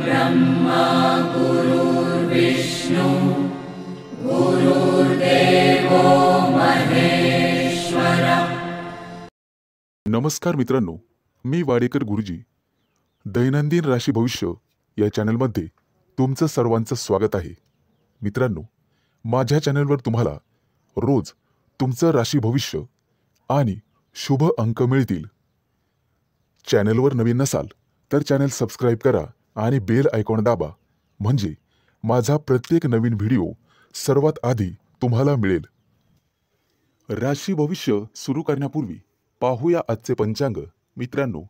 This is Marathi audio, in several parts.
ब्रह्मा गुरुर्विष्णु गुरुर्देवो महेश्वर। नमस्कार मित्रांनो, मी वाडेकर गुरुजी दैनंदिन राशी भविष्य या चॅनलमध्ये तुमचं सर्वांचं स्वागत आहे। मित्रांनो, माझ्या चॅनलवर तुम्हाला रोज तुमचं राशी भविष्य आणि शुभ अंक मिळतील। चॅनलवर नवीन नसाल तर चॅनल सबस्क्राइब करा आणि बेल आयकॉन दाबा, म्हणजे माझा प्रत्येक नवीन व्हिडिओ सर्वात आधी तुम्हाला मिळेल। राशी भविष्य सुरू करण्यापूर्वी पाहूया आजचे पंचांग। मित्रांनो,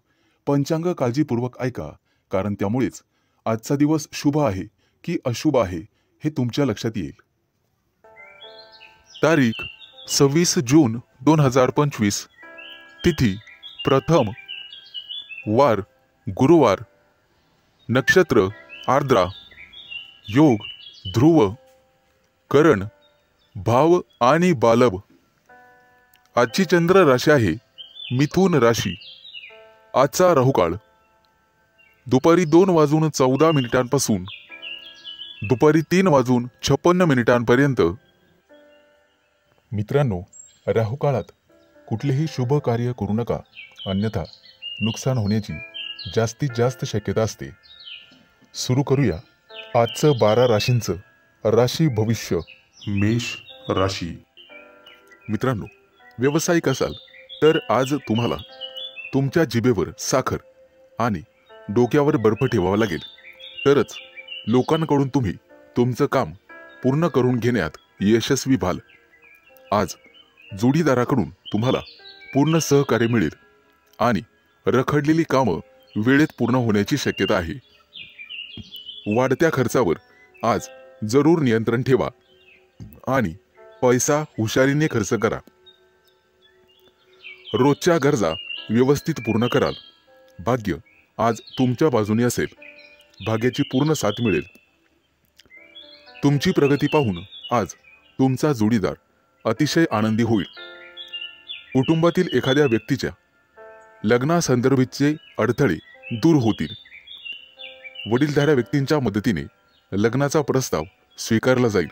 पंचांग काळजीपूर्वक ऐका, कारण त्यामुळेच आजचा दिवस शुभ आहे की अशुभ आहे हे तुमच्या लक्षात येईल। तारीख 26 जून 2025, तिथी प्रथम, वार गुरुवार, नक्षत्र आर्द्रा, योग ध्रुव, करण भाव आणि बालव। आजची चंद्र राशी आहे मिथुन राशी। आजचा राहुकाळ दुपारी 2:14 पासून दुपारी 3:56 पर्यंत। मित्रांनो, राहुकाळात कुठलेही शुभ कार्य करू नका, अन्यथा नुकसान होण्याची जास्तीत जास्त शक्यता असते। सुरू करूया आजचं 12 राशींचं राशी भविष्य। मेष राशी। मित्रांनो, व्यावसायिक असाल तर आज तुम्हाला तुमच्या जिभेवर साखर आणि डोक्यावर बर्फ ठेवावा लागेल, तरच लोकांकडून तुम्ही तुमचं काम पूर्ण करून घेण्यात यशस्वी व्हाल। आज जोडीदाराकडून तुम्हाला पूर्ण सहकार्य मिळेल आणि रखडलेली कामं वेळेत पूर्ण होण्याची शक्यता आहे। वाढत्या खर्चावर आज जरूर नियंत्रण ठेवा आणि पैसा हुशारीने खर्च करा। रोजच्या गरजा व्यवस्थित पूर्ण कराल। भाग्य आज तुमच्या बाजूने असेल, भाग्याची पूर्ण साथ मिळेल। तुमची प्रगती पाहून आज तुमचा जोडीदार अतिशय आनंदी होईल। कुटुंबातील एखाद्या व्यक्तीच्या लग्नासंदर्भाचे अडथळे दूर होतील। वडीलधाऱ्या व्यक्तींच्या मदतीने लग्नाचा प्रस्ताव स्वीकारला जाईल।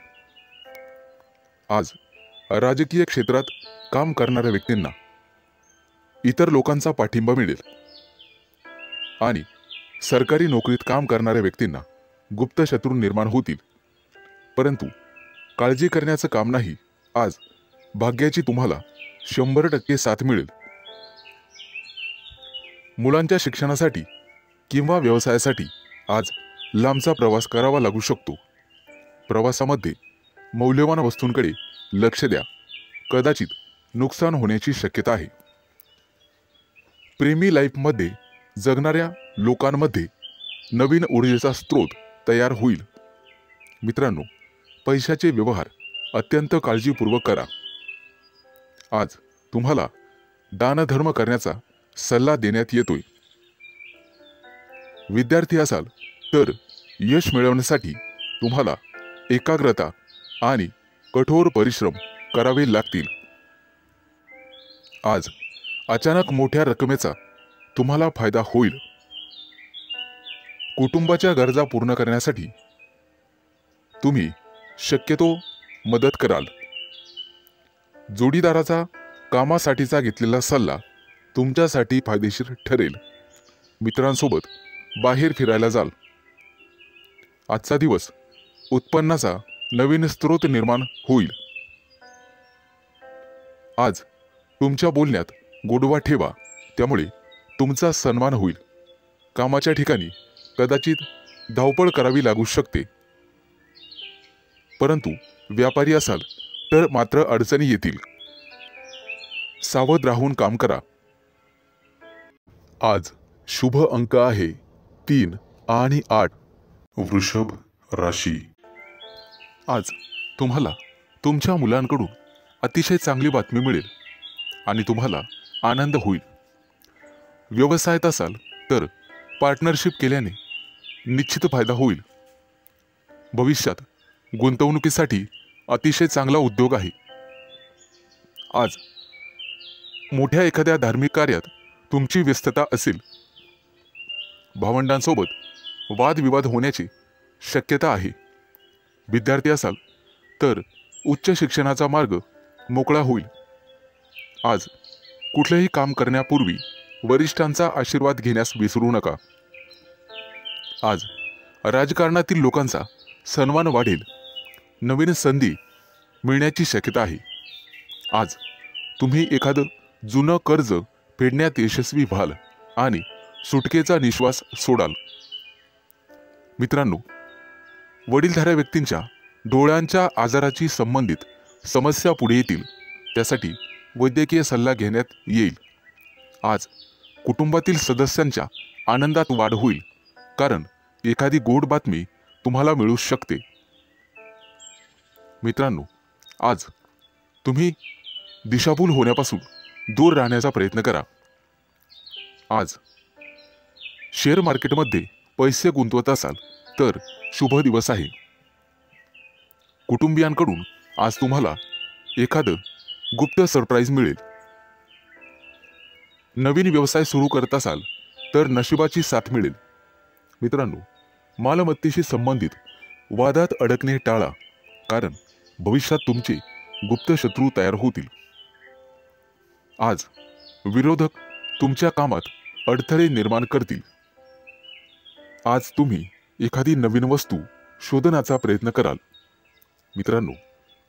आज राजकीय क्षेत्रात काम करणाऱ्या व्यक्तींना इतर लोकांचा पाठिंबा मिळेल आणि सरकारी नोकरीत काम करणाऱ्या व्यक्तींना गुप्त शत्रू निर्माण होतील, परंतु काळजी करण्याचं काम नाही। आज भाग्याची तुम्हाला 100% साथ मिळेल। मुलांच्या शिक्षणासाठी किंवा व्यवसायासाठी आज लांबचा प्रवास करावा लागू शकतो। प्रवासामध्ये मौल्यवान वस्तूंकडे लक्ष द्या, कदाचित नुकसान होण्याची शक्यता आहे। प्रेमी लाईफमध्ये जगणाऱ्या लोकांमध्ये नवीन ऊर्जेचा स्रोत तयार होईल। मित्रांनो, पैशाचे व्यवहार अत्यंत काळजीपूर्वक करा। आज तुम्हाला दानधर्म करण्याचा सल्ला देण्यात येतोय। विद्यार्थी असाल तर यश मिळवण्यासाठी तुम्हाला एकाग्रता आणि कठोर परिश्रम करावे लागतील। आज अचानक मोठ्या रकमेचा तुम्हाला फायदा होईल। कुटुंबाच्या गरजा पूर्ण करण्यासाठी तुम्ही शक्यतो मदत कराल। जोडीदाराचा कामासाठीचा घेतलेला सल्ला तुमच्यासाठी फायदेशीर ठरेल। मित्रांसोबत बाहेर फिरायला जाल। आजचा दिवस उत्पन्नाचा नवीन स्रोत निर्माण होईल। आज तुमच्या बोलण्यात गोडवा ठेवा, त्यामुळे तुमचा सन्मान होईल। कामाच्या ठिकाणी कदाचित धावपळ करावी लागू शकते, परंतु व्यापारी असाल तर मात्र अडचणी येतील। सावध राहून काम करा। आज शुभ अंक आहे 3 आणि 8। वृषभ राशी। आज तुम्हाला तुमच्या मुलांकडून अतिशय चांगली बातमी मिळेल आणि तुम्हाला आनंद होईल। व्यवसायात असाल तर पार्टनरशिप केल्याने निश्चित फायदा होईल। भविष्यात गुंतवणुकीसाठी अतिशय चांगला उद्योग आहे। आज मोठ्या एखाद्या धार्मिक कार्यात तुमची व्यस्तता असेल। भावंडांसोबत वादविवाद होण्याची शक्यता आहे. विद्यार्थी असाल तर उच्च शिक्षणाचा मार्ग मोकळा होईल. आज कुठलेही काम करण्यापूर्वी वरिष्ठांचा आशीर्वाद घेण्यास विसरू नका. आज राजकारणातील लोकांचा सन्मान वाढेल. नवीन संधी मिळण्याची शक्यता आहे. आज तुम्ही एखादं जुनं कर्ज फेडण्यात यशस्वी व्हाल आणि सुटकेचा निश्वास सोडाल. मित्रांनो, वडीलधाऱ्या व्यक्तींच्या डोळ्यांच्या आजाराची संबंधित समस्या पुढे येतील. त्यासाठी वैद्यकीय सल्ला घेण्यात येईल. आज कुटुंबातील सदस्यांच्या आनंदात वाढ होईल, कारण एखादी गोड बातमी तुम्हाला मिळू शकते. मित्रांनो, आज तुम्ही दिशाभूल होण्यापासून दूर राहण्याचा प्रयत्न करा. आज शेअर मार्केटमध्ये पैसे गुंतवत असाल तर शुभ दिवस आहे. कुटुंबियांकडून आज तुम्हाला एखादं गुप्त सरप्राईज मिळेल. नवीन व्यवसाय सुरू करत असाल तर नशिबाची साथ मिळेल. मित्रांनो, मालमत्तेशी संबंधित वादात अडकणे टाळा, कारण भविष्यात तुमचे गुप्त शत्रू तयार होतील. आज विरोधक तुमच्या कामात अडथळे निर्माण करतील. आज तुम्ही एखादी नवीन वस्तू शोधण्याचा प्रयत्न कराल. मित्रांनो,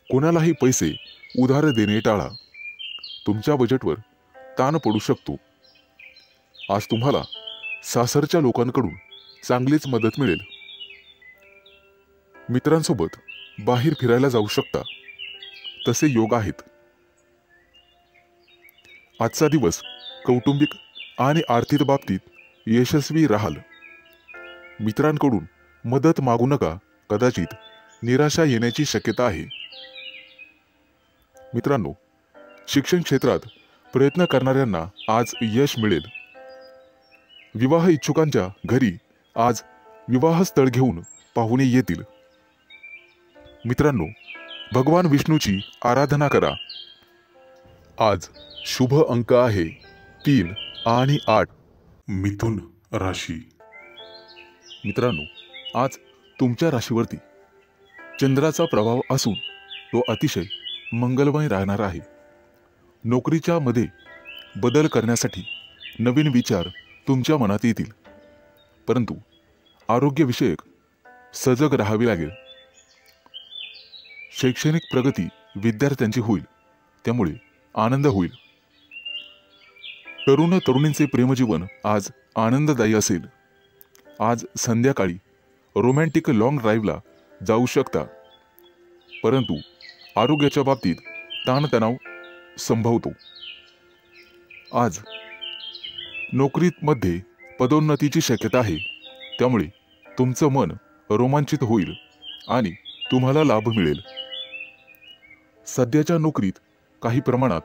कोणालाही पैसे उधार देणे टाळा. तुमच्या बजेटवर ताण पडू शकतो. आज तुम्हाला सासरच्या लोकांकडून चांगलीच मदत मिळेल. मित्रांसोबत बाहेर फिरायला जाऊ शकता, तसे योग आहेत. आजचा दिवस कौटुंबिक आणि आर्थिक बाबतीत यशस्वी राहाल. मित्रांकडून मदत मागू नका, कदाचित निराशा येण्याची शक्यता आहे. मित्रांनो, शिक्षण क्षेत्रात प्रयत्न करणाऱ्यांना आज यश मिळेल. विवाह इच्छुकांच्या घरी आज विवाहस्थळ घेऊन पाहुणे येतील. मित्रांनो, भगवान विष्णूची आराधना करा. आज शुभ अंक आहे 3 आणि 8. मिथुन राशी. मित्रांनो, आज तुमच्या राशीवरती चंद्राचा प्रभाव असून तो अतिशय मंगलमय राहणार आहे. नोकरीच्या मध्ये बदल करण्यासाठी नवीन विचार तुमच्या मनात येतील, परंतु आरोग्यविषयक सजग राहावे लागेल. शैक्षणिक प्रगती विद्यार्थ्यांची होईल, त्यामुळे आनंद होईल. तरुण तरुणींचे प्रेमजीवन आज आनंददायी असेल. आज संध्याकाळी रोमॅन्टिक लॉंग ड्राईव्हला जाऊ शकता, परंतु आरोग्याच्या बाबतीत ताणतणाव संभवतो. आज नोकरीमध्ये पदोन्नतीची शक्यता आहे, त्यामुळे तुमचं मन रोमांचित होईल आणि तुम्हाला लाभ मिळेल. सध्याच्या नोकरीत काही प्रमाणात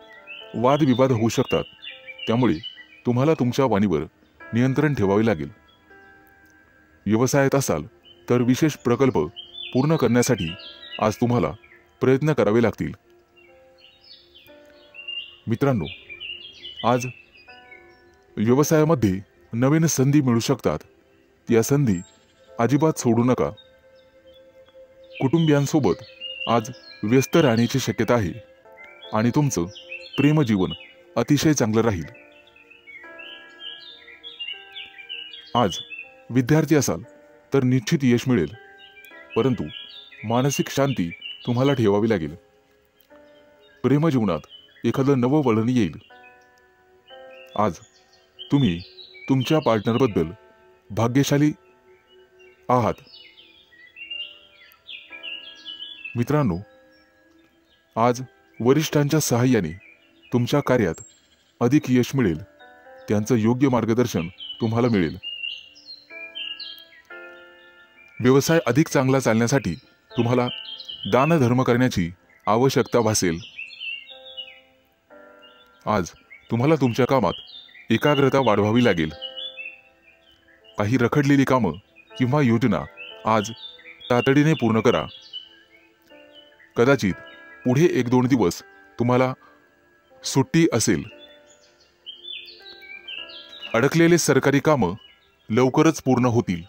वादविवाद होऊ शकतात, त्यामुळे तुम्हाला तुमच्या वाणीवर नियंत्रण ठेवावे लागेल. व्यवसायात असाल तर विशेष प्रकल्प पूर्ण करण्यासाठी आज तुम्हाला प्रयत्न करावे लागतील. मित्रांनो, आज व्यवसायामध्ये नवीन संधी मिळू शकतात. या संधी अजिबात सोडू नका. कुटुंबियांसोबत आज व्यस्त राहण्याची शक्यता आहे आणि तुमचं प्रेमजीवन अतिशय चांगलं राहील. आज विद्यार्थी असाल तर निश्चित यश मिळेल, परंतु मानसिक शांती तुम्हाला ठेवावी लागेल. प्रेमजीवनात एखादं नवं वळण येईल. आज तुम्ही तुमच्या पार्टनरबद्दल भाग्यशाली आहात. मित्रांनो, आज वरिष्ठांच्या सहाय्याने तुमच्या कार्यात अधिक यश मिळेल. त्यांचं योग्य मार्गदर्शन तुम्हाला मिळेल. व्यवसाय अधिक चांगला चालण्यासाठी तुम्हाला दानधर्म करण्याची आवश्यकता भासेल. आज तुम्हाला तुमच्या कामात एकाग्रता वाढवावी लागेल. काही रखडलेली कामं किंवा योजना आज तातडीने पूर्ण करा. कदाचित पुढे 1-2 दिवस तुम्हाला सुट्टी असेल. अडकलेले सरकारी कामं लवकरच पूर्ण होतील.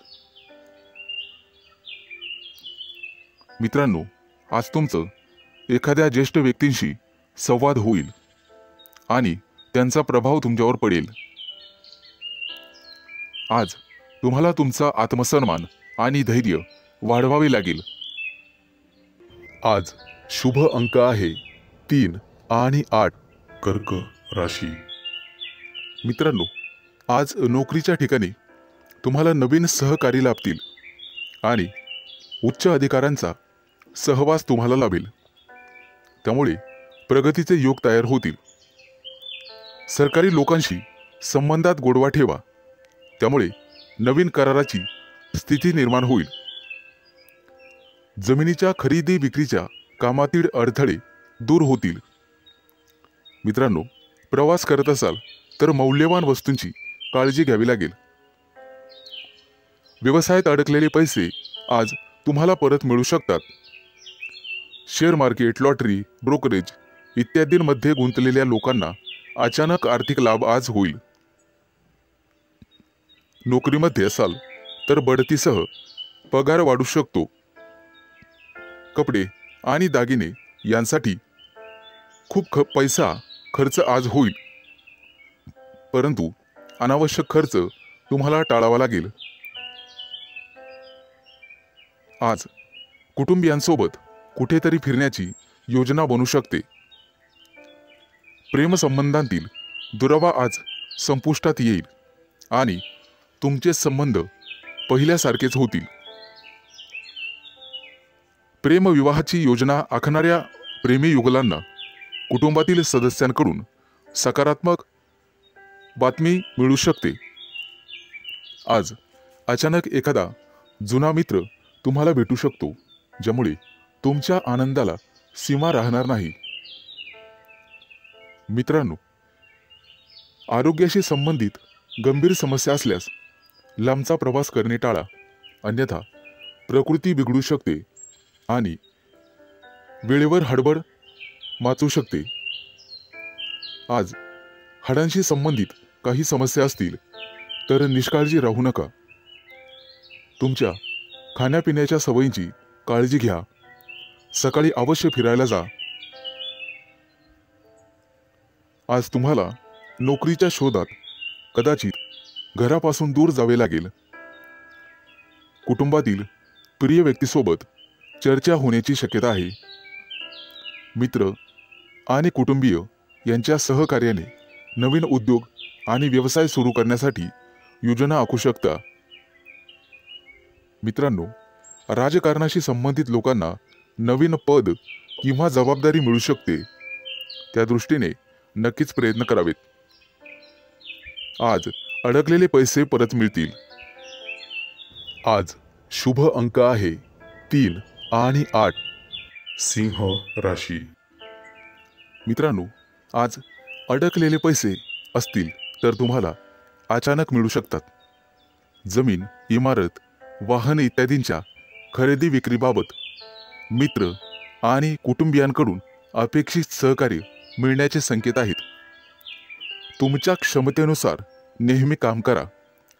मित्रांनो, आज तुमचं एखाद्या ज्येष्ठ व्यक्तींशी संवाद होईल आणि त्यांचा प्रभाव तुमच्यावर पडेल. आज तुम्हाला तुमचा आत्मसन्मान आणि धैर्य वाढवावे लागेल. आज शुभ अंक आहे 3 आणि 8. कर्क राशी. मित्रांनो, आज नोकरीच्या ठिकाणी तुम्हाला नवीन सहकारी लाभतील आणि उच्च अधिकाऱ्यांचा सहवास तुम्हाला लाभेल. त्यामुळे प्रगतीचे योग तयार होतील. सरकारी लोकांशी संबंधात गोडवा ठेवा, त्यामुळे नवीन कराराची स्थिती निर्माण होईल. जमिनीच्या खरेदी विक्रीच्या कामातील अडथळे दूर होतील. मित्रांनो, प्रवास करत असाल तर मौल्यवान वस्तूंची काळजी घ्यावी लागेल. व्यवसायात अडकलेले पैसे आज तुम्हाला परत मिळू शकतात. शेअर मार्केट, लॉटरी, ब्रोकरेज इत्यादींमध्ये गुंतलेल्या लोकांना अचानक आर्थिक लाभ आज होईल. नोकरीमध्ये असाल तर बढतीसह पगार वाढू शकतो. कपडे आणि दागिने यांसाठी खूप पैसा खर्च आज होईल, परंतु अनावश्यक खर्च तुम्हाला टाळावा लागेल. आज कुटुंबियांसोबत कुठेतरी फिरण्याची योजना बनू शकते. प्रेमसंबंधांतील दुरावा आज संपुष्टात येईल आणि तुमचे संबंध पहिल्यासारखेच होतील. प्रेमविवाहाची योजना आखणाऱ्या प्रेमी युगलांना कुटुंबातील सदस्यांकडून सकारात्मक बातमी मिळू शकते. आज अचानक एखादा जुना मित्र तुम्हाला भेटू शकतो, ज्यामुळे तुमच्या आनंदाला सीमा राहणार नाही. मित्रांनो, आरोग्याशी संबंधित गंभीर समस्या असल्यास लांबचा प्रवास करणे टाळा, अन्यथा प्रकृती बिघडू शकते आणि वेळेवर हडबड माचू शकते. आज हाडांशी संबंधित काही समस्या असतील तर निष्काळजी राहू नका. तुमच्या खाण्यापिण्याच्या सवयींची काळजी घ्या. सकाळी अवश्य फिरायला जा. आज तुम्हाला नोकरीच्या शोधात कदाचित घरापासून दूर जावे लागेल. कुटुंबातील प्रिय व्यक्तीसोबत चर्चा होण्याची शक्यता आहे. मित्र आणि कुटुंबीय यांच्या सहकार्याने नवीन उद्योग आणि व्यवसाय सुरू करण्यासाठी योजना आखू शकता. मित्रांनो, राजकारणाशी संबंधित लोकांना नवीन पद किंवा जबाबदारी मिळू शकते. त्या दृष्टीने नक्कीच प्रयत्न करावेत. आज अडकलेले पैसे परत मिळतील. आज शुभ अंक आहे 3 आणि 8. सिंह राशी. मित्रांनो, आज अडकलेले पैसे असतील तर तुम्हाला अचानक मिळू शकतात. जमीन, इमारत, वाहन इत्यादींच्या खरेदी विक्रीबाबत मित्र आणि कुटुंबियांकडून अपेक्षित सहकार्य मिळण्याचे संकेत आहेत. तुमच्या क्षमतेनुसार नेहमी काम करा,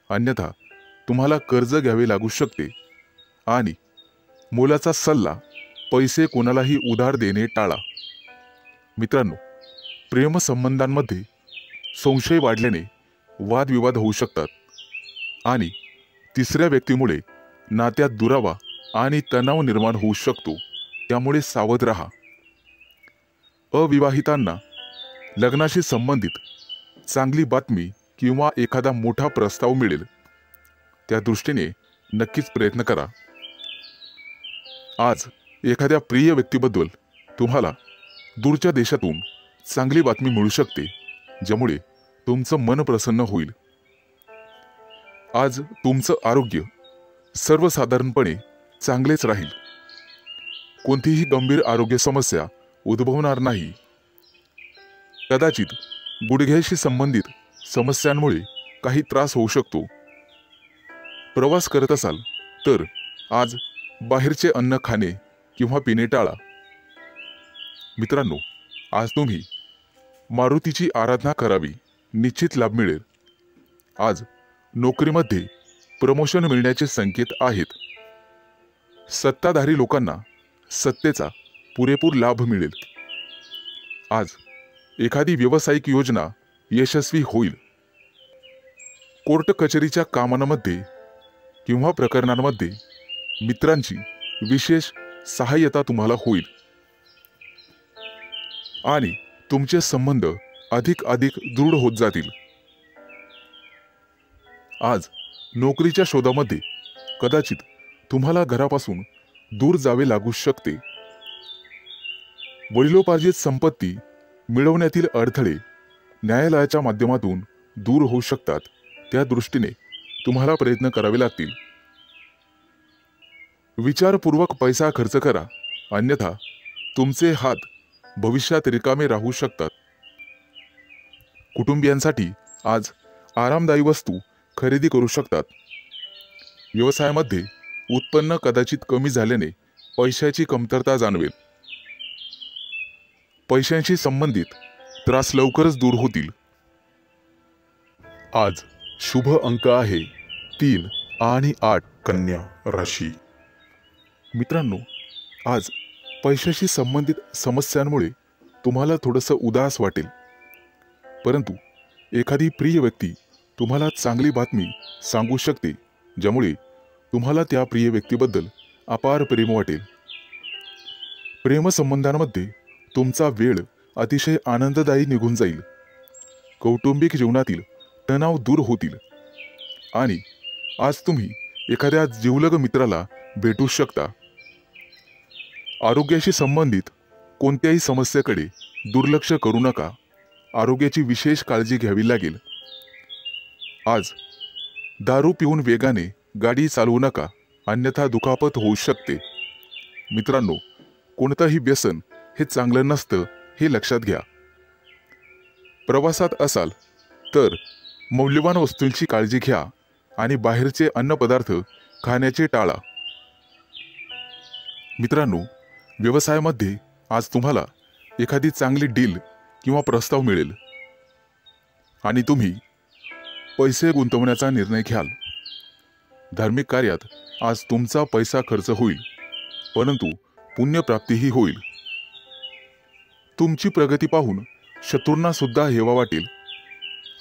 अन्यथा तुम्हाला कर्ज घ्यावे लागू शकते. आणि मोलाचा सल्ला, पैसे कोणालाही उधार देणे टाळा. मित्रांनो, प्रेमसंबंधांमध्ये संशय वाढल्याने वादविवाद होऊ शकतात आणि तिसऱ्या व्यक्तीमुळे नात्यात दुरावा आणि तणाव निर्माण होऊ शकतो. त्यामुळे सावध राहा. अविवाहितांना लग्नाशी संबंधित चांगली बातमी किंवा एखादा मोठा प्रस्ताव मिळेल. त्या दृष्टीने नक्कीच प्रयत्न करा. आज एखाद्या प्रिय व्यक्तीबद्दल तुम्हाला दूरच्या देशातून चांगली बातमी मिळू शकते, ज्यामुळे तुमचं मन प्रसन्न होईल. आज तुमचं आरोग्य सर्वसाधारणपणे चांगलेच राहील. कोणतीही गंभीर आरोग्य समस्या उद्भवणार नाही. कदाचित गुडघ्याशी संबंधित समस्यांमुळे काही त्रास होऊ शकतो. प्रवास करत असाल तर आज बाहेरचे अन्न खाणे किंवा पिणे टाळा. मित्रांनो, आज तुम्ही मारुतीची आराधना करावी, निश्चित लाभ मिळेल. आज नोकरीमध्ये प्रमोशन मिळण्याचे संकेत आहेत. सत्ताधारी लोकांना सत्तेचा पुरेपूर लाभ मिळेल. आज एखादी व्यावसायिक योजना यशस्वी होईल. कोर्ट कचेरीच्या कामांमध्ये किंवा प्रकरणांमध्ये मित्रांची विशेष सहाय्यता तुम्हाला होईल आणि तुमचे संबंध अधिक दृढ होत जातील. आज नोकरीच्या शोधामध्ये कदाचित तुम्हाला घरापासून दूर जावे लागू शकते. वडिलोपार्जित संपत्ती मिळवण्यातील अडथळे न्यायालयाच्या माध्यमातून दूर होऊ शकतात. त्या दृष्टीने तुम्हाला प्रयत्न करावे लागतील. विचारपूर्वक पैसा खर्च करा, अन्यथा तुमचे हात भविष्यात रिकामे राहू शकतात. कुटुंबियांसाठी आज आरामदायी वस्तू खरेदी करू शकतात. व्यवसायामध्ये उत्पन्न कदाचित कमी झाल्याने पैशाची कमतरता जाणवेल. पैशांशी संबंधित त्रास लवकरच दूर होतील. आज शुभ अंक आहे 3 आणि 8. कन्या राशी. मित्रांनो, आज पैशाशी संबंधित समस्यांमुळे तुम्हाला थोडंसं उदास वाटेल, परंतु एखादी प्रिय व्यक्ती तुम्हाला चांगली बातमी सांगू शकते, ज्यामुळे तुम्हाला त्या प्रिय व्यक्तीबद्दल अपार प्रेम वाटेल. प्रेमसंबंधांमध्ये तुमचा वेळ अतिशय आनंददायी निघून जाईल. कौटुंबिक जीवनातील तणाव दूर होतील आणि आज तुम्ही एखाद्या जिवलग मित्राला भेटू शकता. आरोग्याशी संबंधित कोणत्याही समस्येकडे दुर्लक्ष करू नका. आरोग्याची विशेष काळजी घ्यावी लागेल. आज दारू पिऊन वेगाने गाडी चालवू नका, अन्यथा दुखापत होऊ शकते. मित्रांनो, कोणतंही व्यसन हे चांगलं नसतं, हे लक्षात घ्या. प्रवासात असाल तर मौल्यवान वस्तूंची काळजी घ्या आणि बाहेरचे अन्नपदार्थ खाण्याचे टाळा. मित्रांनो, व्यवसायामध्ये आज तुम्हाला एखादी चांगली डील किंवा प्रस्ताव मिळेल आणि तुम्ही पैसे गुंतवण्याचा निर्णय घ्याल. धार्मिक कार्यात आज तुमचा पैसा खर्च होईल, परंतु पुण्यप्राप्तीही होईल. तुमची प्रगती पाहून शत्रूंना सुद्धा हेवा वाटेल.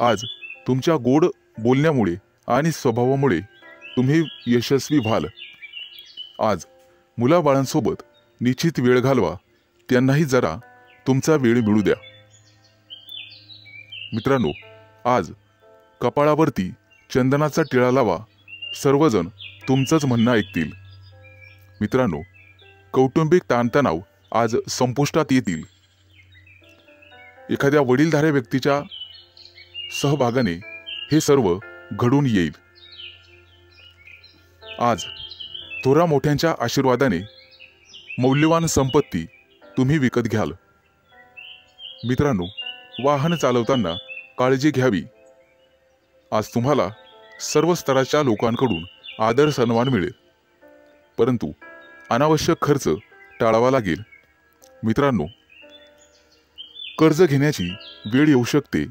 आज तुमच्या गोड बोलण्यामुळे आणि स्वभावामुळे तुम्ही यशस्वी व्हाल. आज मुलाबाळांसोबत निश्चित वेळ घालवा, त्यांनाही जरा तुमचा वेळ मिळू द्या. मित्रांनो, आज कपाळावरती चंदनाचा टिळा लावा, सर्वजण तुमचंच म्हणणं ऐकतील. मित्रांनो, कौटुंबिक ताणतणाव आज संपुष्टात येतील. एखाद्या वडीलधाऱ्या व्यक्तीच्या सहभागाने हे सर्व घडून येईल. आज थोरा मोठ्यांच्या आशीर्वादाने मौल्यवान संपत्ती तुम्ही विकत घ्याल. मित्रांनो, वाहन चालवताना काळजी घ्यावी. आज तुम्हाला सर्व स्तराच्या लोकांकडून आदर सन्मान मिळेल, परंतु अनावश्यक खर्च टाळावा लागेल. मित्रांनो, कर्ज घेण्याची वेळ येऊ शकते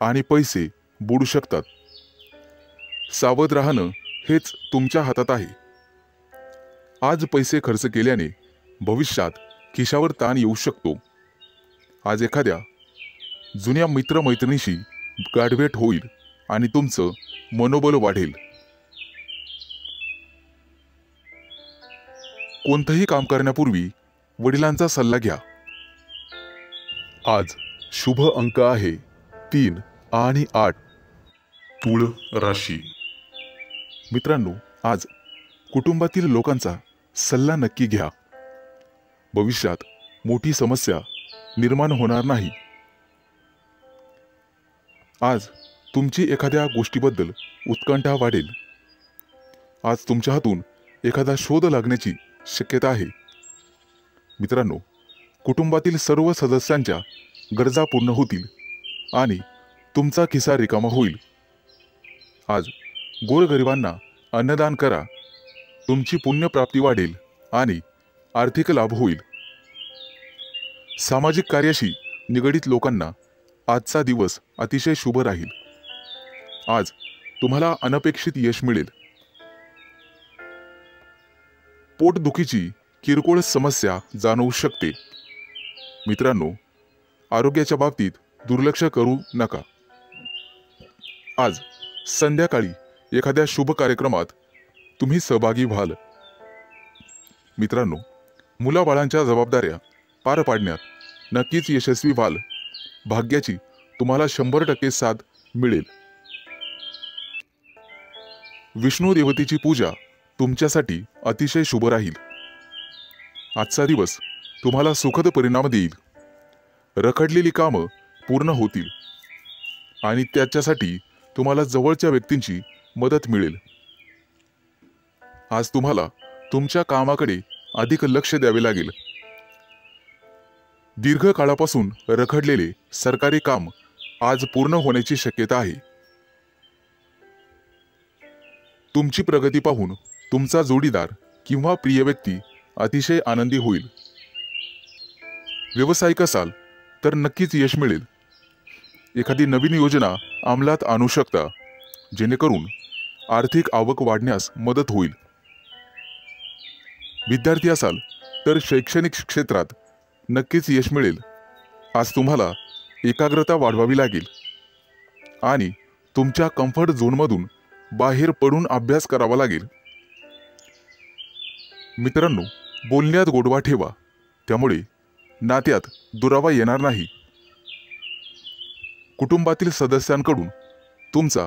आणि पैसे बुडू शकतात. सावध राहणं हेच तुमच्या हातात आहे. आज पैसे खर्च केल्याने भविष्यात खिशावर ताण येऊ शकतो. आज एखाद्या जुन्या मित्रमैत्रिणीशी गाठभेट होईल आणि तुमचं मनोबल वाढेल. कोणतंही काम करण्यापूर्वी वडिलांचा सल्ला घ्या. आज शुभ अंक आहे 3 आणि 8. तुळ राशी. मित्रांनो, आज कुटुंबातील लोकांचा सल्ला नक्की घ्या. भविष्यात मोठी समस्या निर्माण होणार नाही. आज तुमची एखाद्या गोष्टीबद्दल उत्कंठा वाढेल. आज तुमच्या हातून एखादा शोध लागण्याची शक्यता आहे. मित्रांनो, कुटुंबातील सर्व सदस्यांच्या गरजा पूर्ण होतील आणि तुमचा खिसा रिकामा होईल. आज गोरगरिबांना अन्नदान करा. तुमची पुण्यप्राप्ती वाढेल आणि आर्थिक लाभ होईल. सामाजिक कार्याशी निगडित लोकांना आजचा दिवस अतिशय शुभ राहील. आज तुम्हाला अनपेक्षित यश मिळेल. पोटदुखीची किरकोळ समस्या जाणवू शकते. मित्रांनो, आरोग्याच्या बाबतीत दुर्लक्ष करू नका. आज संध्याकाळी एखाद्या शुभ कार्यक्रमात तुम्ही सहभागी व्हाल. मित्रांनो, मुलाबाळांच्या जबाबदाऱ्या पार पाडण्यात नक्कीच यशस्वी व्हाल. भाग्याची तुम्हाला 100% साथ मिळेल. विष्णू देवतेची पूजा तुमच्यासाठी अतिशय शुभ राहील. आजचा दिवस तुम्हाला सुखद परिणाम देईल. रखडलेली कामं पूर्ण होतील आणि त्याच्यासाठी तुम्हाला जवळच्या व्यक्तींची मदत मिळेल. आज तुम्हाला तुमच्या कामाकडे अधिक लक्ष द्यावे लागेल. दीर्घ काळापासून रखडलेले सरकारी काम आज पूर्ण होण्याची शक्यता आहे. तुमची प्रगती पाहून तुमचा जोडीदार किंवा प्रिय व्यक्ती अतिशय आनंदी होईल. व्यावसायिक असाल तर नक्कीच यश मिळेल. एखादी नवीन योजना अंमलात आणू शकता, जेणेकरून आर्थिक आवक वाढण्यास मदत होईल. विद्यार्थी असाल तर शैक्षणिक क्षेत्रात नक्कीच यश मिळेल. आज तुम्हाला एकाग्रता वाढवावी लागेल आणि तुमच्या कम्फर्ट झोनमधून बाहेर पडून अभ्यास करावा लागेल. मित्रांनो, बोलण्यात गोडवा ठेवा, त्यामुळे नात्यात दुरावा येणार नाही. कुटुंबातील सदस्यांकडून तुमचा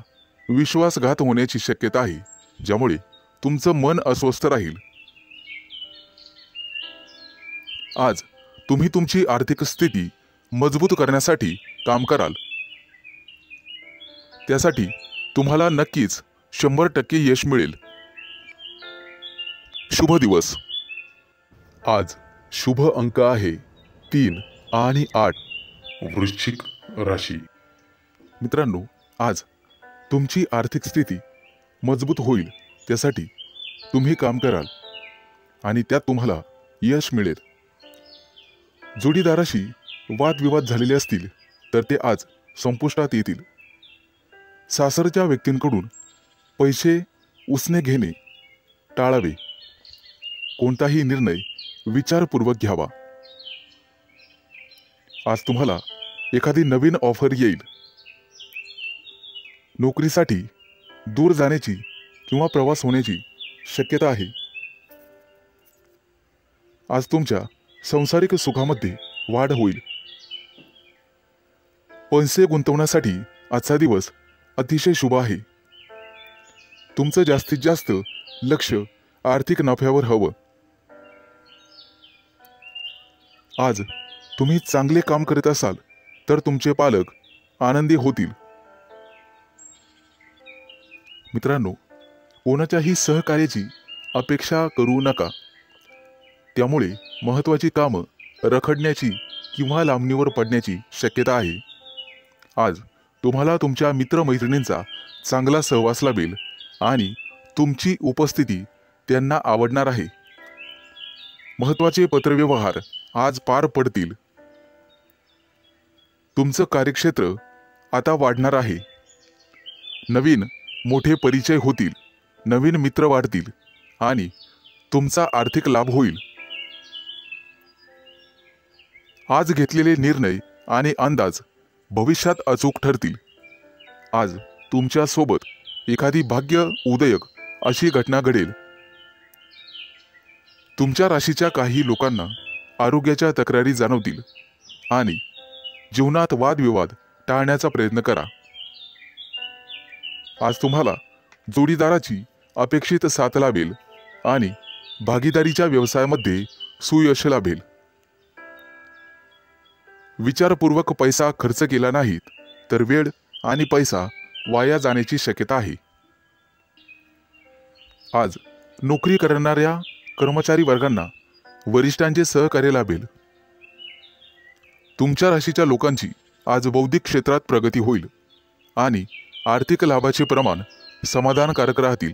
विश्वासघात होण्याची शक्यता आहे, ज्यामुळे तुमचं मन अस्वस्थ राहील. आज तुम्ही तुमची आर्थिक स्थिती मजबूत करण्यासाठी काम कराल. त्यासाठी तुम्हाला नक्कीच 100% यश मिळेल. शुभ दिवस. आज शुभ अंक आहे 3 आणि 8. वृश्चिक राशी. मित्रांनो, आज तुमची आर्थिक स्थिती मजबूत होईल, त्यासाठी तुम्ही काम कराल आणि त्यात तुम्हाला यश मिळेल. जोडीदाराशी वादविवाद झालेले असतील तर ते आज संपुष्टात येतील. सासरच्या व्यक्तींकडून पैसे उसने घेणे टाळावे. कोणताही निर्णय विचारपूर्वक घ्यावा. आज तुम्हाला एखादी नवीन ऑफर येईल. नोकरीसाठी दूर जाण्याची किंवा प्रवास होण्याची शक्यता आहे. आज तुमच्या सांसारिक सुखामध्ये वाढ होईल. पैसे गुंतवण्यासाठी आजचा दिवस अतिशय शुभ आहे. तुमचं जास्तीत जास्त लक्ष आर्थिक नफ्यावर हवं. आज तुम्ही चांगले काम करत असाल तर तुमचे पालक आनंदी होतील. मित्रांनो, कोणाच्याही सहकार्याची अपेक्षा करू नका. त्यामुळे महत्त्वाची कामं रखडण्याची किंवा लांबणीवर पडण्याची शक्यता आहे. आज तुम्हाला तुमच्या मित्रमैत्रिणींचा चांगला सहवास लाभेल आणि तुमची उपस्थिती त्यांना आवडणार आहे. महत्त्वाचे पत्रव्यवहार आज पार पडतील. तुमचं कार्यक्षेत्र आता वाढणार आहे. नवीन मोठे परिचय होतील, नवीन मित्र वाढतील आणि तुमचा आर्थिक लाभ होईल. आज घेतलेले निर्णय आणि अंदाज भविष्यात अचूक ठरतील. आज तुमच्या सोबत एखादी भाग्य उदयक अशी घटना घडेल. तुमच्या राशीच्या काही लोकांना आरोग्याच्या तक्रारी जाणवतील आणि जीवनात वादविवाद टाळण्याचा प्रयत्न करा. आज तुम्हाला जोडीदाराची अपेक्षित साथ लाभेल आणि भागीदारीच्या व्यवसायामध्ये सुयश लाभेल. विचारपूर्वक पैसा खर्च केला नाहीत तर वेळ आणि पैसा वाया जाण्याची शक्यता आहे. आज नोकरी करणाऱ्या कर्मचारी वर्गांना वरिष्ठांचे सहकार्य लाभेल. तुमच्या राशीच्या लोकांची आज बौद्धिक क्षेत्रात प्रगती होईल आणि आर्थिक लाभाचे प्रमाण समाधानकारक राहतील.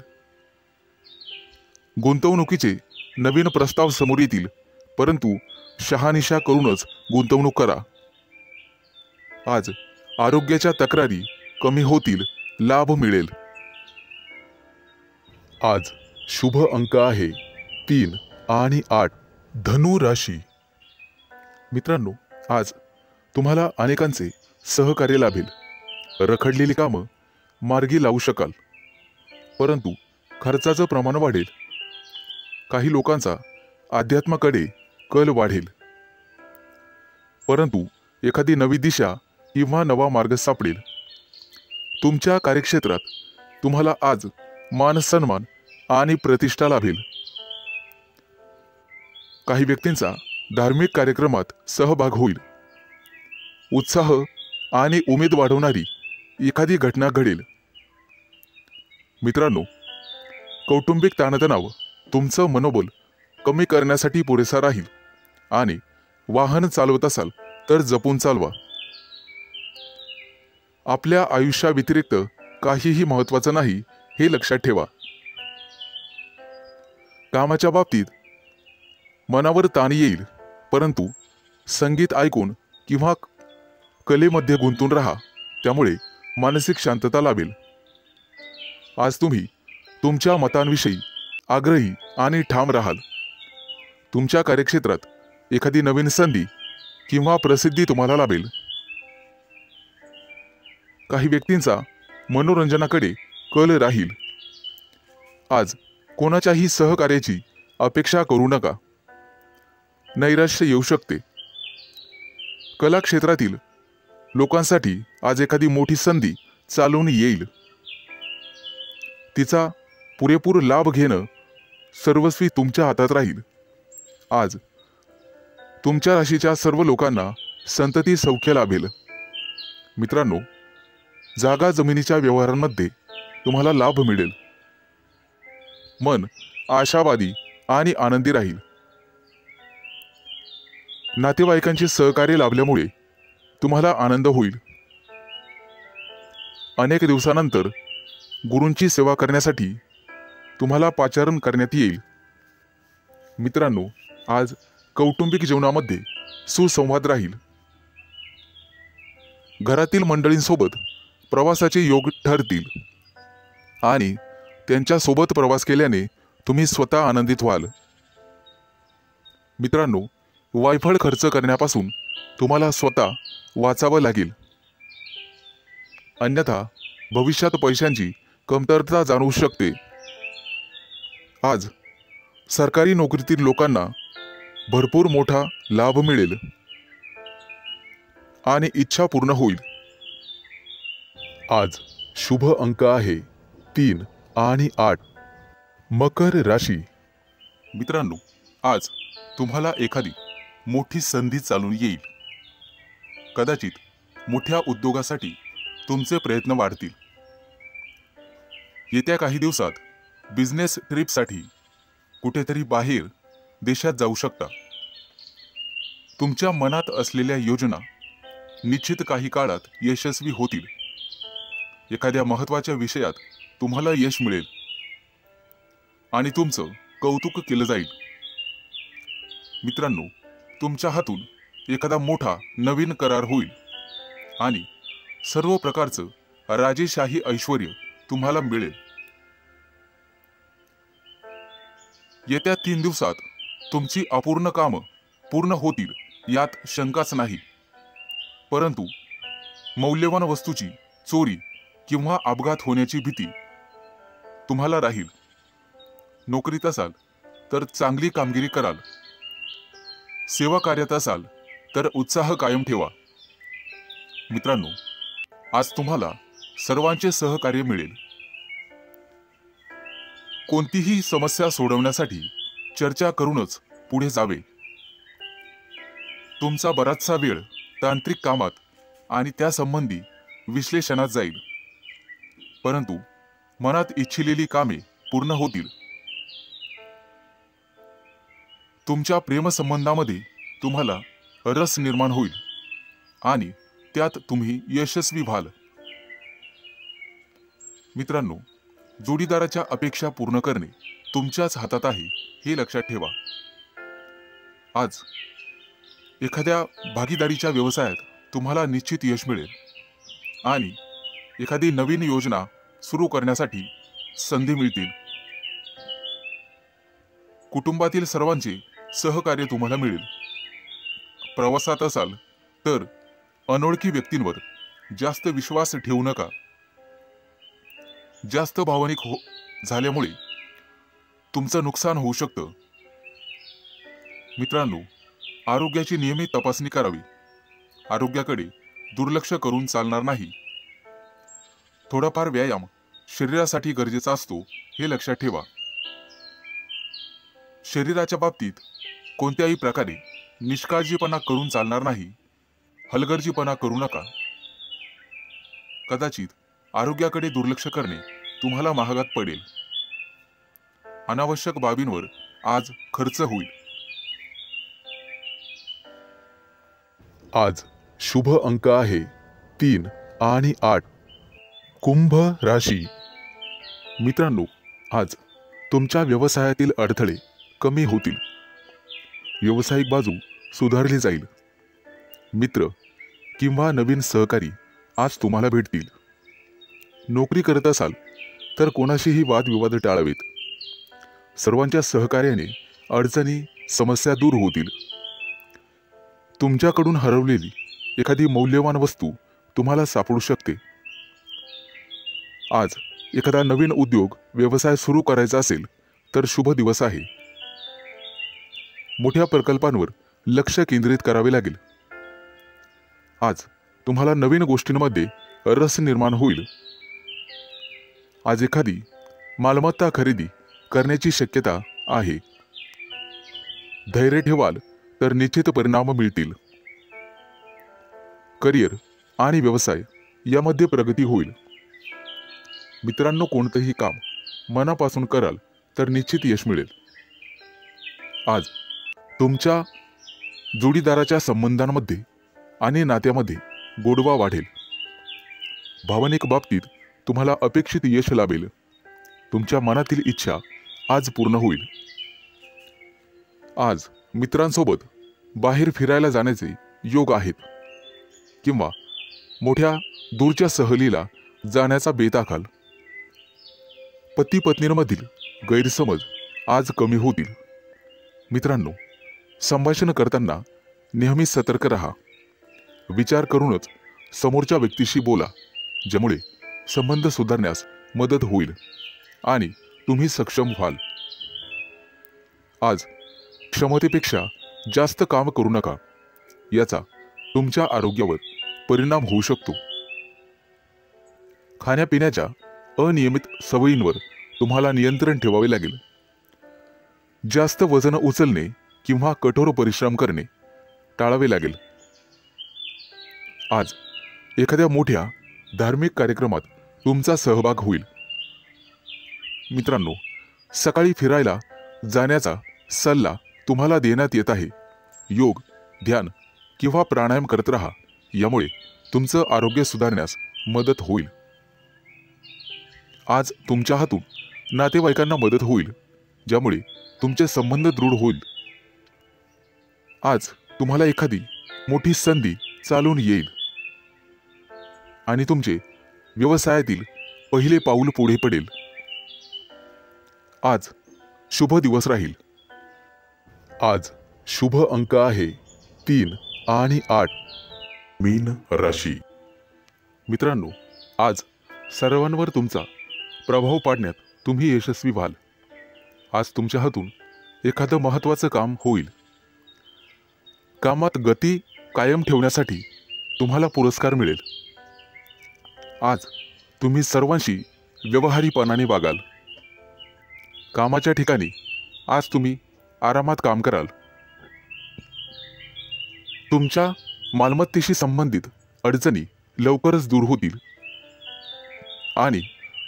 गुंतवणुकीचे नवीन प्रस्ताव समोर येतील, परंतु शहानिशा करूनच गुंतवणूक करा. आज आरोग्याच्या तक्रारी कमी होतील, लाभ मिळेल. आज शुभ अंक आहे 3 आणि 8. धनु राशी. मित्रांनो, आज तुम्हाला अनेकांचे सहकार्य लाभेल. रखडलेली कामं मार्गी लावू शकाल, परंतु खर्चाचं प्रमाण वाढेल. काही लोकांचा अध्यात्माकडे कल वाढेल, परंतु एखादी नवी दिशा किंवा नवा मार्ग सापडेल. तुमच्या कार्यक्षेत्रात तुम्हाला आज मान सन्मान आणि प्रतिष्ठा लाभेल. काही व्यक्तींचा धार्मिक कार्यक्रमात सहभाग होईल. उत्साह आणि उमेद वाढवणारी एखादी घटना घडेल. मित्रांनो, कौटुंबिक ताणतणाव तुमचं मनोबल कमी करण्यासाठी पुरेसा राहील आणि वाहन चालवत असाल तर जपून चालवा. आपल्या आयुष्याव्यतिरिक्त काहीही महत्त्वाचं नाही हे लक्षात ठेवा. कामाच्या बाबतीत मनावर ताण येईल, परंतु संगीत ऐकून किंवा कलेमध्ये गुंतून राहा, त्यामुळे मानसिक शांतता लाभेल. आज तुम्ही तुमच्या मतांविषयी आग्रही आणि ठाम राहाल. तुमच्या कार्यक्षेत्रात एखादी नवीन संधी किंवा प्रसिद्धी तुम्हाला लाभेल. काही व्यक्तींचा मनोरंजनाकडे कल राहील. आज कोणाच्याही सहकार्याची अपेक्षा करू नका. नैराश्य येऊ शकते. कला क्षेत्रातील लोकांसाठी आज एखादी मोठी संधी चालून येईल. तिचा पुरेपूर लाभ घेणं सर्वस्वी तुमच्या हातात राहील. आज तुमच्या राशीच्या सर्व लोकांना संतती सौख्य लाभेल. मित्रांनो, जागा जमिनीच्या व्यवहारांमध्ये तुम्हाला लाभ मिळेल. मन आशावादी आणि आनंदी राहील. नातेवाईकांचे सहकार्य लाभल्यामुळे तुम्हाला आनंद होईल. अनेक दिवसानंतर गुरूंची सेवा करण्यासाठी तुम्हाला पाचारण करण्यात येईल. मित्रांनो, आज कौटुंबिक जीवनामध्ये सुसंवाद राहील. घरातील मंडळींसोबत प्रवासाचे योग ठरतील आणि त्यांच्यासोबत प्रवास केल्याने तुम्ही स्वतः आनंदित व्हाल. मित्रांनो, वायफळ खर्च करण्यापासून तुम्हाला स्वतः वाचावं लागेल, अन्यथा भविष्यात पैशांची कमतरता जाणवू शकते. आज सरकारी नोकरीतील लोकांना भरपूर मोठा लाभ मिळेल आणि इच्छा पूर्ण होईल. आज शुभ अंक आहे 3 आणि 8. मकर राशी. मित्रांनो, आज तुम्हाला एखादी मोठी संधी चालून येईल. कदाचित मोठ्या उद्योगासाठी तुमचे प्रयत्न वाढतील. येत्या काही दिवसात बिझनेस ट्रिपसाठी कुठेतरी बाहेर देशात जाऊ शकता. तुमच्या मनात असलेल्या योजना निश्चित काही काळात यशस्वी होतील. एखाद्या महत्त्वाच्या विषयात तुम्हाला यश मिळेल आणि तुमचं कौतुक केलं जाईल. मित्रांनो, तुमच्या हातून एखादा मोठा नवीन करार होईल आणि सर्व प्रकारचं राजेशाही ऐश्वर्य तुम्हाला मिळेल. येत्या 3 दिवसात तुमची अपूर्ण कामं पूर्ण होतील यात शंकाच नाही, परंतु मौल्यवान वस्तूची चोरी किंवा अपघात होण्याची भीती तुम्हाला राहील. नोकरीत असाल तर चांगली कामगिरी कराल. सेवा कार्यात असाल तर उत्साह कायम ठेवा. मित्रांनो, आज तुम्हाला सर्वांचे सहकार्य मिळेल. कोणतीही समस्या सोडवण्यासाठी चर्चा करूनच पुढे जावे. तुमचा बराचसा वेळ तांत्रिक कामात आणि त्यासंबंधी विश्लेषणात जाईल, परंतु मनात इच्छिलेली कामे पूर्ण होतील. तुमच्या प्रेमसंबंधामध्ये तुम्हाला रस निर्माण होईल आणि त्यात तुम्ही यशस्वी व्हाल. मित्रांनो, जोडीदाराच्या अपेक्षा पूर्ण करणे तुमच्याच हातात आहे हे लक्षात ठेवा. आज एखाद्या भागीदारीच्या व्यवसायात तुम्हाला निश्चित यश मिळेल आणि एखादी नवीन योजना सुरू करण्यासाठी संधी मिळतील. कुटुंबातील सर्वांचे सहकार्य तुम्हाला मिळेल. प्रवासात असाल तर अनोळखी व्यक्तींवर जास्त विश्वास ठेवू नका. जास्त भावनिक झाल्यामुळे तुमचं नुकसान होऊ शकतं. मित्रांनो, आरोग्याची नियमित तपासणी करावी. आरोग्याकडे दुर्लक्ष करून चालणार नाही. थोडाफार व्यायाम शरीरासाठी गरजेचा असतो, हे लक्षात ठेवा. शरीराच्या बाबतीत कोणत्याही प्रकारे निष्काळजीपणा करून चालणार नाही. हलगर्जीपणा करू नका. कदाचित आरोग्याकडे दुर्लक्ष करणे तुम्हाला महागात पडेल. अनावश्यक बाबींवर आज खर्च होईल. आज शुभ अंक आहे 3 आणि 8. कुंभ राशी. मित्रांनो, आज तुमच्या व्यवसायातील अडथळे कमी होतील. व्यावसायिक बाजू सुधारली जाईल. मित्र किंवा नवीन सहकारी आज तुम्हाला भेटतील. नोकरी करत असाल तर कोणाशीही वादविवाद टाळावेत. सर्वांच्या सहकार्याने अडचणी समस्या दूर होतील. तुमच्याकडून हरवलेली एखादी मौल्यवान वस्तू तुम्हाला सापडू शकते. आज एखादा नवीन उद्योग व्यवसाय सुरू करायचा असेल तर शुभ दिवस आहे. मोठ्या प्रकल्पांवर लक्ष केंद्रित करावे लागेल. आज तुम्हाला नवीन गोष्टींमध्ये रस निर्माण होईल. आज एखादी मालमत्ता खरेदी करण्याची शक्यता आहे. धैर्य ठेवाल तर निश्चित परिणाम मिळतील. करिअर आणि व्यवसाय यामध्ये प्रगती होईल. मित्रांनो, कोणतेही काम मनापासून कराल तर निश्चित यश मिळेल. आज तुमच्या जोडीदाराच्या संबंधांमध्ये आणि नात्यामध्ये गोडवा वाढेल. भावनिक बाबतीत तुम्हाला अपेक्षित यश लाभेल. तुमच्या मनातील इच्छा आज पूर्ण होईल. आज मित्रांसोबत बाहेर फिरायला जाण्याचे योग आहेत किंवा मोठ्या दूरच्या सहलीला जाण्याचा बेत आखाल. पती पत्नींमधील गैरसमज आज कमी होतील. मित्रांनो, संभाषण करताना नेहमी सतर्क राहा. विचार करूनच समोरच्या व्यक्तीशी बोला, ज्यामुळे संबंध सुधारण्यास मदत होईल आणि तुम्ही सक्षम व्हाल. आज क्षमतेपेक्षा जास्त काम करू नका. याचा तुमच्या आरोग्यावर परिणाम होऊ शकतो. खाण्यापिण्याच्या अनियमित सवयींवर तुम्हाला नियंत्रण ठेवावे लागेल. जास्त वजन उचलणे किंवा कठोर परिश्रम करणे टाळावे लागेल. आज एखाद्या मोठ्या धार्मिक कार्यक्रमात तुमचा सहभाग होईल. मित्रांनो, सकाळी फिरायला जाण्याचा सल्ला तुम्हाला देण्यात येत आहे. योग, ध्यान किंवा प्राणायाम करत राहा. यामुळे तुमचं आरोग्य सुधारण्यास मदत होईल. आज तुमच्या हातून नातेवाईकांना मदत होईल, ज्यामुळे तुमचे संबंध दृढ होईल. आज तुम्हाला एखादी मोठी संधी चालून येईल आणि तुमचे व्यवसायातील पहिले पाऊल पुढे पडेल. आज शुभ दिवस राहील. आज शुभ अंक आहे 3 आणि 8. मीन राशी. मित्रांनो, आज सर्वांवर तुमचा प्रभाव पाडण्यात तुम्ही यशस्वी व्हाल. आज तुमच्या हातून एखादं महत्त्वाचं काम होईल. कामात गती कायम ठेवण्यासाठी तुम्हाला पुरस्कार मिळेल. आज तुम्ही सर्वांशी व्यवहारीपणाने वागाल. कामाच्या ठिकाणी आज तुम्ही आरामात काम कराल. तुमच्या मालमत्तेशी संबंधित अडचणी लवकरच दूर होतील आणि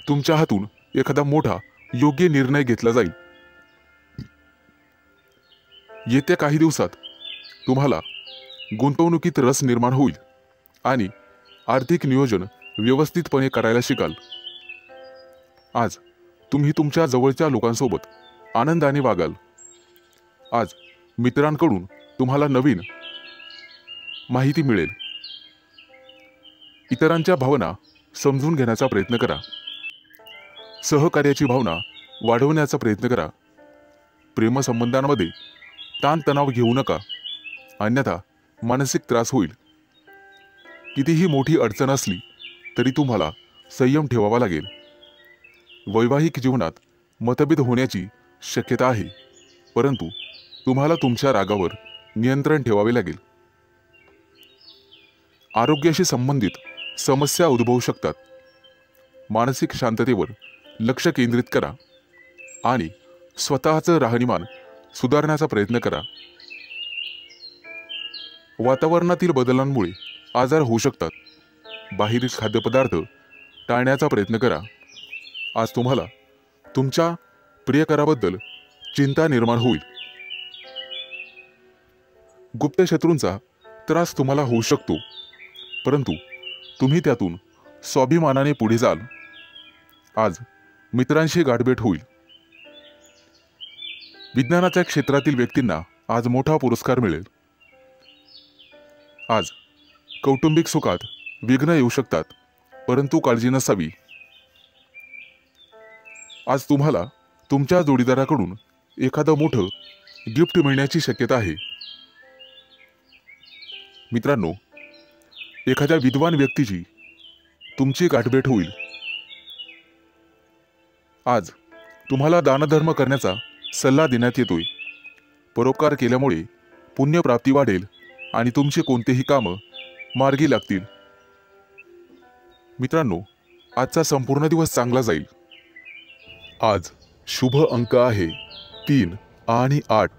तुमच्या हातून एखादा मोठा योग्य निर्णय घेतला जाईल. येत्या काही दिवसात तुम्हाला गुंतवणुकीत रस निर्माण होईल आणि आर्थिक नियोजन व्यवस्थितपणे करायला शिकाल. आज तुम्ही तुमच्या जवळच्या लोकांसोबत आनंदाने वागाल. आज मित्रांकडून तुम्हाला नवीन माहिती मिळेल. इतरांच्या भावना समजून घेण्याचा प्रयत्न करा. सहकार्याची भावना वाढवण्याचा प्रयत्न करा. प्रेमसंबंधांमध्ये ताणतणाव घेऊ नका, अन्यथा मानसिक त्रास होईल. कितीही मोठी अडचण असली तरी तुम्हाला संयम ठेवावा लागेल. वैवाहिक जीवनात मतभेद होण्याची शक्यता आहे, परंतु तुम्हाला तुमच्या रागावर नियंत्रण ठेवावे लागेल. आरोग्याशी संबंधित समस्या उद्भवू शकतात. मानसिक शांततेवर लक्ष केंद्रित करा आणि स्वतःचं राहणीमान सुधारण्याचा प्रयत्न करा. वातावरणातील बदलांमुळे आजार होऊ शकतात. बाहेरील खाद्यपदार्थ टाळण्याचा प्रयत्न करा. आज तुम्हाला तुमच्या प्रियकराबद्दल चिंता निर्माण होईल. गुप्त शत्रूंचा त्रास तुम्हाला होऊ शकतो, परंतु तुम्ही त्यातून स्वाभिमानाने पुढे जाल. आज मित्रांशी गाठभेट होईल. विज्ञानाच्या क्षेत्रातील व्यक्तींना आज मोठा पुरस्कार मिळेल. आज कौटुंबिक सुखात विघ्न येऊ शकतात, परंतु काळजी नसावी. आज तुम्हाला तुमच्या जोडीदाराकडून एखादं मोठं गिफ्ट मिळण्याची शक्यता आहे. मित्रांनो, एखाद्या विद्वान व्यक्तीची तुमची गाठभेट होईल. आज तुम्हाला दानधर्म करण्याचा सल्ला देण्यात येतोय. परोपकार केल्यामुळे पुण्यप्राप्ती वाढेल आणि तुमची कोणतेही कामं मार्गी लागतील. मित्रांनो, आजचा संपूर्ण दिवस चांगला जाईल. आज शुभ अंक आहे 3 आणि 8.